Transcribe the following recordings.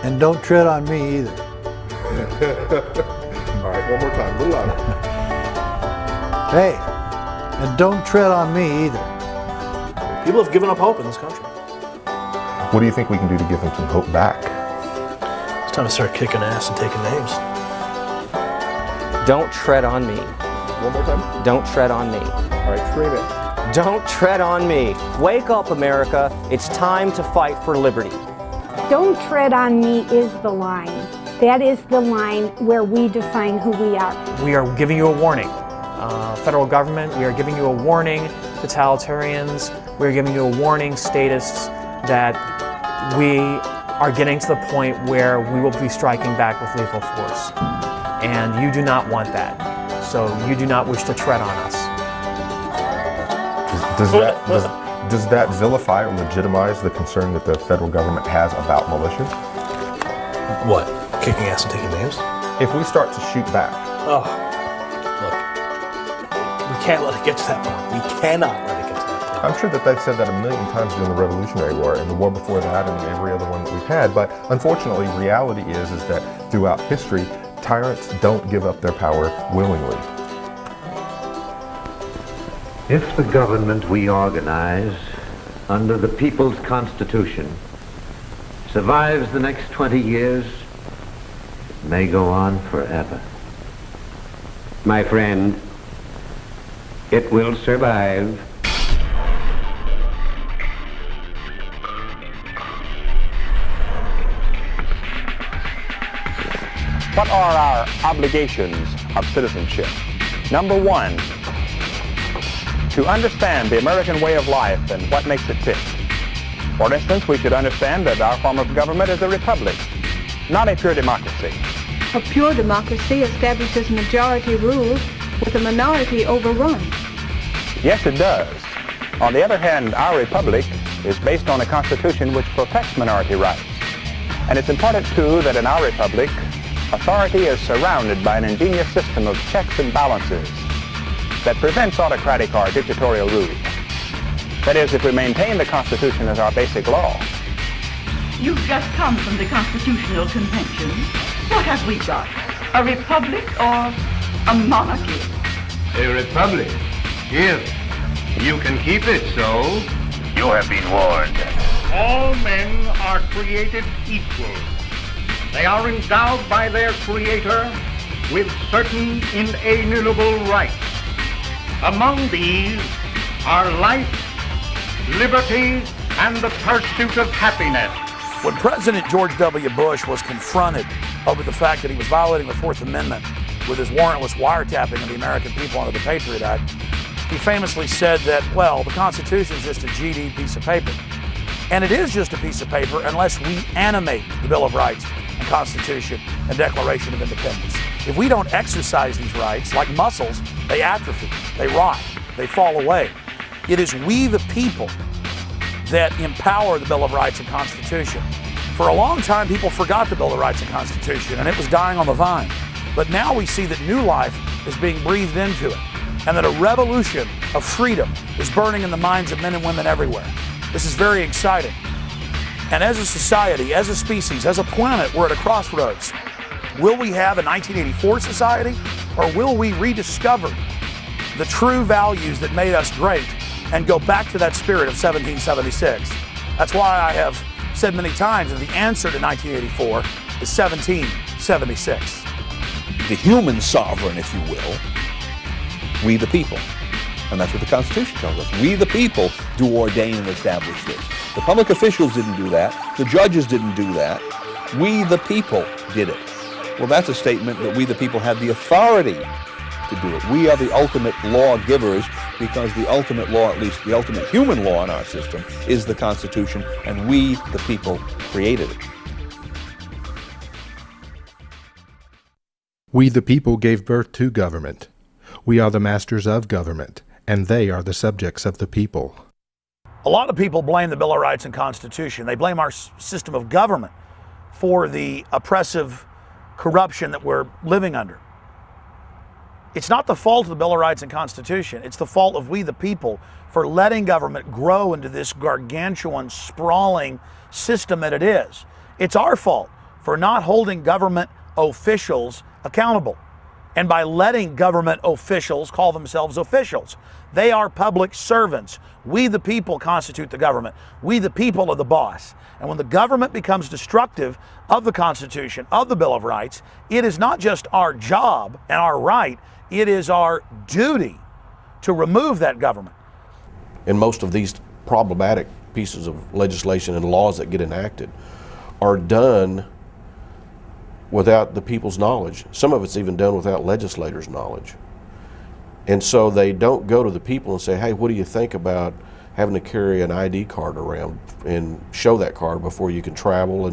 And don't tread on me either. All right, one more time, a little louder. Hey, and don't tread on me either. People have given up hope in this country. What do you think we can do to give them some hope back? It's time to start kicking ass and taking names. Don't tread on me. One more time. Don't tread on me. All right, scream it. Don't tread on me. Wake up, America. It's time to fight for liberty. Don't tread on me is the line. That is the line where we define who we are. We are giving you a warning. Federal government, we are giving you a warning, totalitarians, we are giving you a warning, statists, that we are getting to the point where we will be striking back with lethal force. And you do not want that. So you do not wish to tread on us. Does that vilify or legitimize the concern that the federal government has about militias? What? Kicking ass and taking names? If we start to shoot back. Oh, look. We can't let it get to that point. We cannot let it get to that point. I'm sure that they've said that a million times during the Revolutionary War and the war before that and every other one that we've had. But unfortunately, reality is that throughout history, tyrants don't give up their power willingly. If the government we organize under the People's Constitution survives the next 20 years, it may go on forever. My friend, it will survive. What are our obligations of citizenship? Number one, to understand the American way of life and what makes it tick. For instance, we should understand that our form of government is a republic, not a pure democracy. A pure democracy establishes majority rule with a minority overrun. Yes, it does. On the other hand, our republic is based on a constitution which protects minority rights. And it's important, too, that in our republic, authority is surrounded by an ingenious system of checks and balances that prevents autocratic or dictatorial rule. That is, if we maintain the Constitution as our basic law. You've just come from the Constitutional Convention. What have we got? A republic or a monarchy? A republic. If you can keep it so. You have been warned. All men are created equal. They are endowed by their Creator with certain inalienable rights. Among these are life, liberty, and the pursuit of happiness. When President George W. Bush was confronted over the fact that he was violating the Fourth Amendment with his warrantless wiretapping of the American people under the Patriot Act, he famously said that, well, the Constitution is just a GD piece of paper. And it is just a piece of paper unless we animate the Bill of Rights and Constitution and Declaration of Independence. If we don't exercise these rights, like muscles, they atrophy, they rot, they fall away. It is we the people that empower the Bill of Rights and Constitution. For a long time, people forgot the Bill of Rights and Constitution, and it was dying on the vine. But now we see that new life is being breathed into it, and that a revolution of freedom is burning in the minds of men and women everywhere. This is very exciting. And as a society, as a species, as a planet, we're at a crossroads. Will we have a 1984 society, or will we rediscover the true values that made us great and go back to that spirit of 1776? That's why I have said many times that the answer to 1984 is 1776. The human sovereign, if you will, we the people. And that's what the Constitution tells us. We the people do ordain and establish this. The public officials didn't do that. The judges didn't do that. We the people did it. Well, that's a statement that we the people have the authority to do it. We are the ultimate lawgivers because the ultimate law, at least the ultimate human law in our system, is the Constitution, and we the people created it. We the people gave birth to government. We are the masters of government, and they are the subjects of the people. A lot of people blame the Bill of Rights and Constitution. They blame our system of government for the oppressive corruption that we're living under. It's not the fault of the Bill of Rights and Constitution. It's the fault of we the people for letting government grow into this gargantuan, sprawling system that it is. It's our fault for not holding government officials accountable and by letting government officials call themselves officials. They are public servants. We the people constitute the government. We the people are the boss. And when the government becomes destructive of the Constitution, of the Bill of Rights, it is not just our job and our right, it is our duty to remove that government. And most of these problematic pieces of legislation and laws that get enacted are done without the people's knowledge. Some of it's even done without legislators' knowledge. And so they don't go to the people and say, hey, what do you think about having to carry an ID card around and show that card before you can travel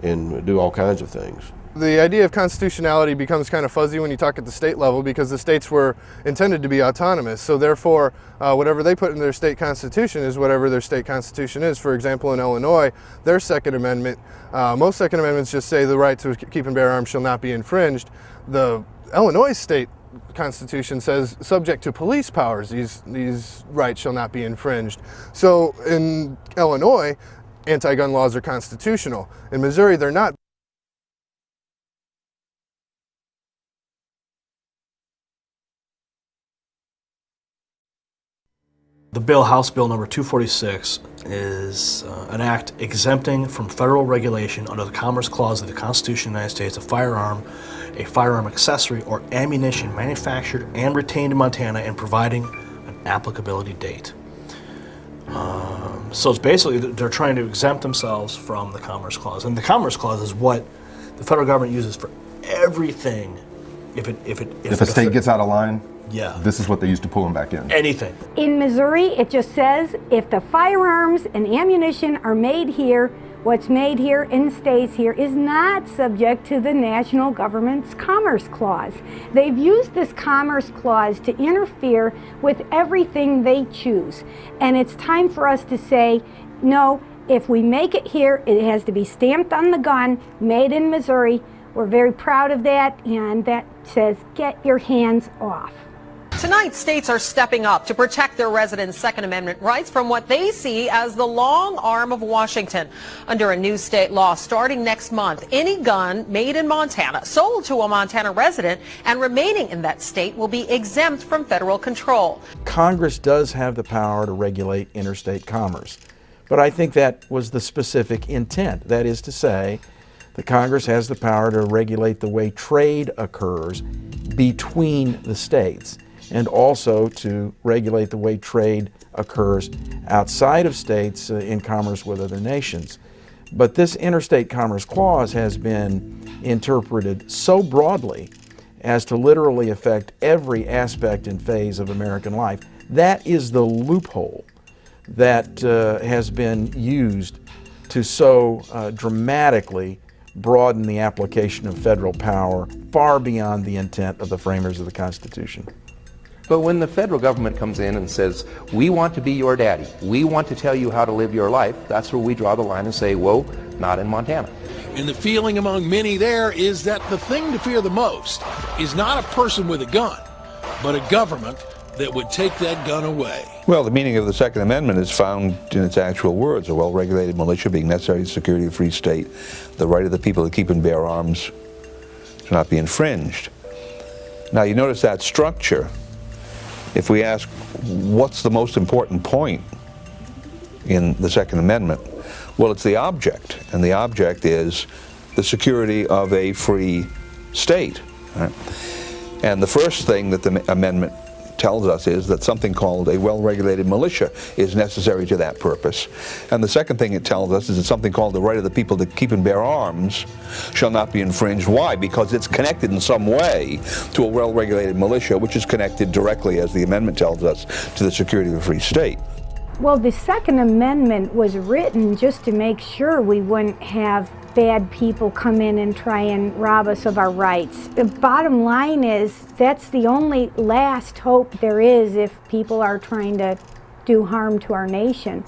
and do all kinds of things. The idea of constitutionality becomes kind of fuzzy when you talk at the state level because the states were intended to be autonomous. So therefore, whatever they put in their state constitution is whatever their state constitution is. For example, in Illinois, their Second Amendment, most Second Amendments just say the right to keep and bear arms shall not be infringed. The Illinois state Constitution says subject to police powers, these rights shall not be infringed. So in Illinois, anti-gun laws are constitutional. In Missouri, they're not. The bill, House Bill number 246, is an act exempting from federal regulation under the Commerce Clause of the Constitution of the United States a firearm accessory, or ammunition manufactured and retained in Montana and providing an applicability date. So it's basically they're trying to exempt themselves from the Commerce Clause. And the Commerce Clause is what the federal government uses for everything. If a state gets out of line, yeah, this is what they use to pull them back in. Anything. In Missouri, it just says if the firearms and ammunition are made here, what's made here and stays here is not subject to the national government's Commerce Clause. They've used this Commerce Clause to interfere with everything they choose. And it's time for us to say, no, if we make it here, it has to be stamped on the gun, made in Missouri. We're very proud of that, and that says, get your hands off. Tonight, states are stepping up to protect their residents' Second Amendment rights from what they see as the long arm of Washington. Under a new state law starting next month, any gun made in Montana, sold to a Montana resident, and remaining in that state will be exempt from federal control. Congress does have the power to regulate interstate commerce, but I think that was the specific intent. That is to say, the Congress has the power to regulate the way trade occurs between the states, and also to regulate the way trade occurs outside of states in commerce with other nations. But this Interstate Commerce Clause has been interpreted so broadly as to literally affect every aspect and phase of American life. That is the loophole that has been used to so dramatically broaden the application of federal power far beyond the intent of the framers of the Constitution. But when the federal government comes in and says, we want to be your daddy, we want to tell you how to live your life, that's where we draw the line and say, whoa, not in Montana. And the feeling among many there is that the thing to fear the most is not a person with a gun, but a government that would take that gun away. Well, the meaning of the Second Amendment is found in its actual words: a well-regulated militia being necessary to the security of a free state, the right of the people to keep and bear arms should not be infringed. Now, you notice that structure. If we ask what's the most important point in the Second Amendment, well, it's the object, and the object is the security of a free state. Right? And the first thing that the amendment tells us is that something called a well-regulated militia is necessary to that purpose. And the second thing it tells us is that something called the right of the people to keep and bear arms shall not be infringed. Why? Because it's connected in some way to a well-regulated militia, which is connected directly, as the amendment tells us, to the security of a free state. Well, the Second Amendment was written just to make sure we wouldn't have bad people come in and try and rob us of our rights. The bottom line is that's the only last hope there is if people are trying to do harm to our nation.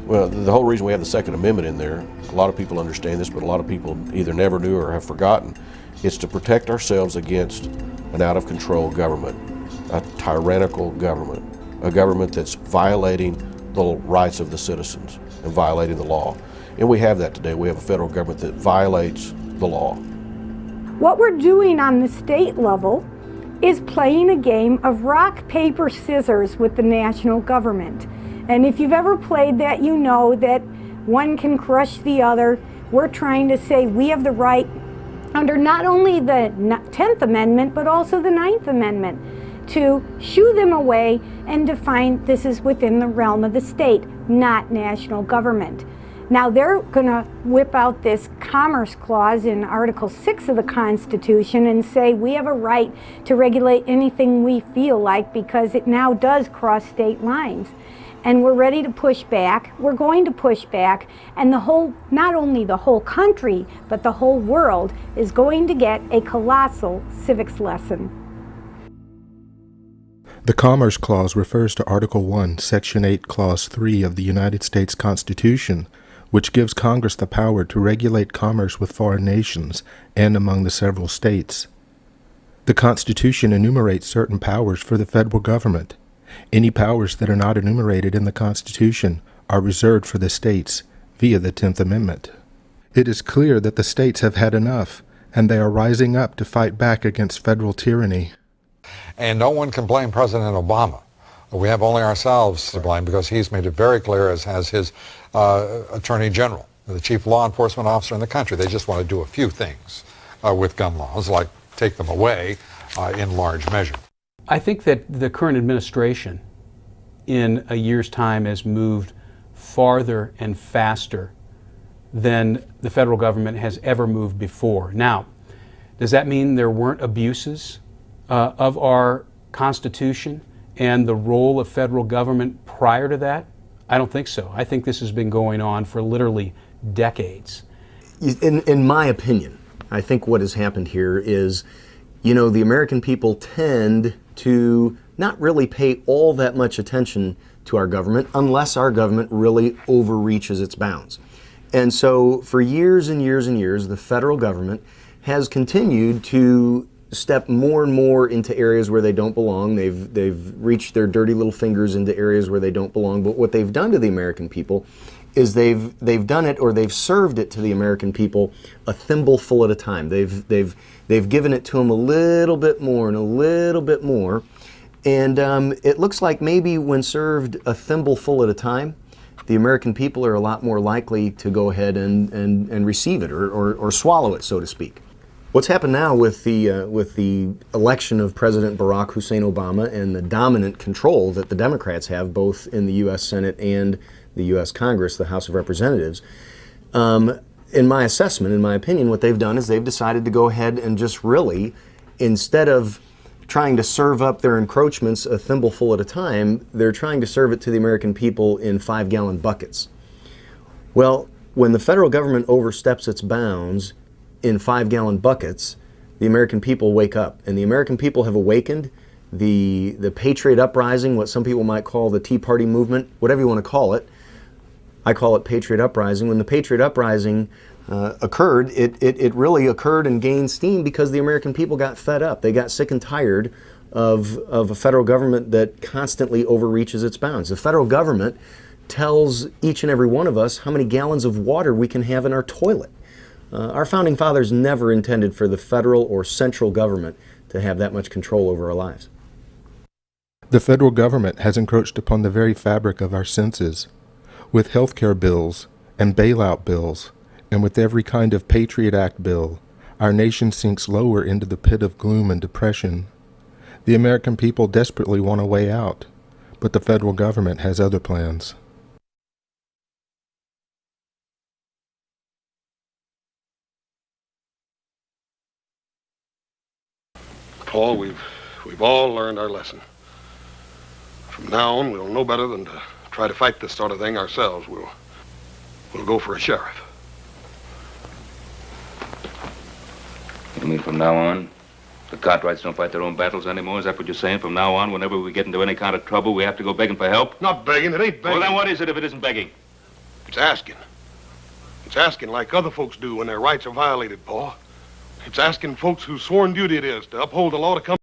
Well, the whole reason we have the Second Amendment in there, a lot of people understand this, but a lot of people either never do or have forgotten, it's to protect ourselves against an out-of-control government, a tyrannical government, a government that's violating the rights of the citizens and violating the law. And we have that today. We have a federal government that violates the law. What we're doing on the state level is playing a game of rock, paper, scissors with the national government. And if you've ever played that, you know that one can crush the other. We're trying to say we have the right, under not only the 10th Amendment, but also the 9th Amendment, to shoo them away and define this is within the realm of the state, not national government. Now they're going to whip out this Commerce Clause in Article 6 of the Constitution and say we have a right to regulate anything we feel like because it now does cross state lines. And we're ready to push back. We're going to push back. And the whole, not only the whole country, but the whole world is going to get a colossal civics lesson. The Commerce Clause refers to Article 1, Section 8, Clause 3 of the United States Constitution, which gives Congress the power to regulate commerce with foreign nations and among the several states. The Constitution enumerates certain powers for the federal government. Any powers that are not enumerated in the Constitution are reserved for the states via the 10th Amendment. It is clear that the states have had enough, and they are rising up to fight back against federal tyranny. And no one can blame President Obama. We have only ourselves to blame because he's made it very clear, as has his Attorney General, the chief law enforcement officer in the country. They just want to do a few things with gun laws, like take them away in large measure. I think that the current administration in a year's time has moved farther and faster than the federal government has ever moved before. Now, does that mean there weren't abuses of our Constitution and the role of federal government prior to that? I don't think so. I think this has been going on for literally decades. In my opinion, I think what has happened here is, you know, the American people tend to not really pay all that much attention to our government unless our government really overreaches its bounds. And so for years and years and years, the federal government has continued to step more and more into areas where they don't belong. They've reached their dirty little fingers into areas where they don't belong. But what they've done to the American people is they've done it, or they've served it to the American people a thimbleful at a time. They've given it to them a little bit more and a little bit more. And it looks like maybe when served a thimbleful at a time, the American people are a lot more likely to go ahead and receive it or swallow it, so to speak. What's happened now with the election of President Barack Hussein Obama and the dominant control that the Democrats have both in the U.S. Senate and the U.S. Congress, the House of Representatives, in my assessment, in my opinion, what they've done is they've decided to go ahead and just really, instead of trying to serve up their encroachments a thimbleful at a time, they're trying to serve it to the American people in 5-gallon buckets. Well, when the federal government oversteps its bounds in 5-gallon buckets, the American people wake up. And the American people have awakened. The Patriot Uprising, what some people might call the Tea Party movement, whatever you want to call it, I call it Patriot Uprising. When the Patriot Uprising occurred, it really occurred and gained steam because the American people got fed up. They got sick and tired of a federal government that constantly overreaches its bounds. The federal government tells each and every one of us how many gallons of water we can have in our toilet. Our founding fathers never intended for the federal or central government to have that much control over our lives. The federal government has encroached upon the very fabric of our senses. With health care bills and bailout bills, and with every kind of Patriot Act bill, our nation sinks lower into the pit of gloom and depression. The American people desperately want a way out, but the federal government has other plans. Paul, we've all learned our lesson. From now on, we'll know better than to try to fight this sort of thing ourselves. We'll go for a sheriff. You mean from now on, the Cartwrights don't fight their own battles anymore? Is that what you're saying? From now on, whenever we get into any kind of trouble, we have to go begging for help? Not begging, it ain't begging. Well, then what is it if it isn't begging? It's asking. It's asking like other folks do when their rights are violated, Paul. It's asking folks whose sworn duty it is to uphold the law to come